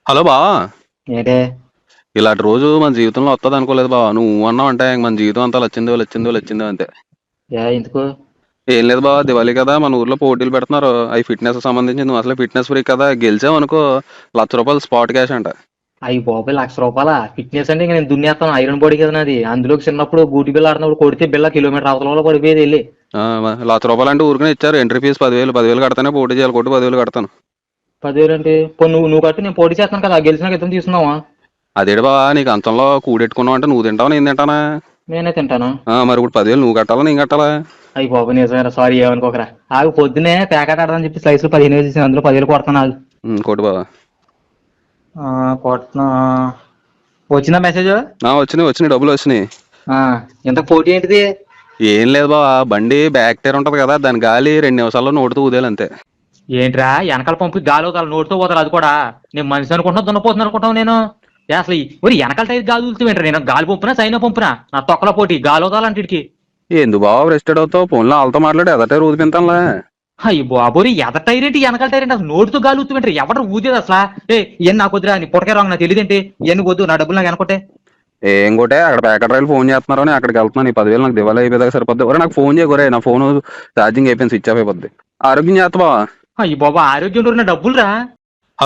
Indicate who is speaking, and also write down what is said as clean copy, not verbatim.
Speaker 1: Hello బావా.
Speaker 2: ఏంటే?
Speaker 1: ఇలాంటి రోజు మన జీవితంలో వస్తుంది అనుకోలేదు బావా. నువ్వు అన్నావు అంటే ఇంక మన జీవితం అంతా లచ్చిందో లచ్చిందో లచ్చిందో అంతే.
Speaker 2: ఎందుకు?
Speaker 1: ఏం లేదు బావా, దివాళీ కదా మన ఊర్లో పోటీలు పెడుతున్నారు. అవి ఫిట్నెస్ సంబంధించి నువ్వు అసలు ఫిట్నెస్ ఫ్రీ కదా, గెలిచావు అనుకో ₹1,00,000 స్పాట్ క్యాష్ అంట.
Speaker 2: అయ్యి బాబాయ్, ₹1,00,000 ఫిట్నెస్ అంటే ఇంక నేను దున్నేస్తాను. ఐరన్ బాడీ కదా నాది. అందులో చిన్నప్పుడు గూటి బిల్ల ఆడినప్పుడు కొడితే బిల్ల కిలోమీటర్ అవతల పడిపోయేది వెళ్ళి.
Speaker 1: ₹1,00,000 అంటే ఊరికనే ఇచ్చారు. ఎంట్రీ ఫీజు 10,000 కడతానే పోటీ చేయాలి. కొట్టి 10,000 కడతాను.
Speaker 2: 10,000 అంటే పోనీ నువ్వు కట్టు, నేను పోటీ చేస్తాను కదా, గెలిచినాక ఇద్దరం తీసుకుందామా?
Speaker 1: అదేడు బావా, నీకు అంతంలో కూడెట్టుకున్నావు అంటే నువ్వు తింటావా నేను తింటానా?
Speaker 2: నేనే తింటాను.
Speaker 1: మరి ఇప్పుడు 10,000 నువ్వు కట్టాలా నేను కట్టాలా?
Speaker 2: అయ్యి బాబాయ్, నిజమేరా, సారీ, ఏమనుకోకరా. ఆగు, పొద్దునే ప్యాకెట్ ఆడదని చెప్పి స్లైస్లో 15 వేసేసి అందులో 10,000 కొడతాను. ఆగు.
Speaker 1: కొట్టు బావా.
Speaker 2: కొడుతున్నా. వచ్చిందా మెసేజ్?
Speaker 1: వచ్చినాయి డబ్బులు వచ్చినాయి.
Speaker 2: ఇంత పోటీ ఏంటిది?
Speaker 1: ఏం లేదు బావా, బండి బ్యాక్ టైర్ ఉంటది కదా, దాని గాలి 2 నిమిషాల్లో నోటుతూ ఊదేయాలి అంతే.
Speaker 2: ఏంట్రా, వెనకాల పంపు గాలి గాలి నోటితో పోతారు, అది కూడా నేను మనిషి అనుకుంటున్నా దున్నపోతున్నా అనుకుంటావు నేను. అసలు ఒరి వెనకాల టైర్ గాలి వదులుతావేంట్రా? నేను గాలి పంపునా సైనా పంపునా నా తొక్కల పోటీ గాలి వదాలంటికి.
Speaker 1: ఎందుకు బావా రెస్టెడ్ అవుతావు? ఫోన్లో వాళ్ళతో మాట్లాడి ఎదటే ఊదిపింతానులే.
Speaker 2: అయ్యి బాబోరి, ఎద టైర్ ఏంటి వెనకాల టైర్ ఏంటి? అసలు నోటితో గాలి ఊతువేంట్రా? ఎవరు ఊదేది అసలు? ఇవన్నీ నాకు వద్దురా, నీ పుట్టకే రాంగ్, నాకు తెలియదేంటి? ఇవన్నీ వద్దు, నా డబ్బులు నాకు వెనకొట్టే.
Speaker 1: ఏం కొట్టే అక్కడ ప్యాకెట్ రైలు ఫోన్ చేస్తున్నారు అని అక్కడికి వెళ్తున్నాను. ఈ 10,000 నాకు దివాళీ అయిపోయేదాకా సరిపోద్ది. ఒరే నాకు ఫోన్ చేయకూరే, నా ఫోన్ ఛార్జింగ్ అయిపోయింది, స్విచ్ ఆఫ్ అయిపోద్ది. ఆరోగ్యం చేస్తా బావా.
Speaker 2: అయ్యి బాబా, ఆరోగ్యం నా డబ్బులు రా.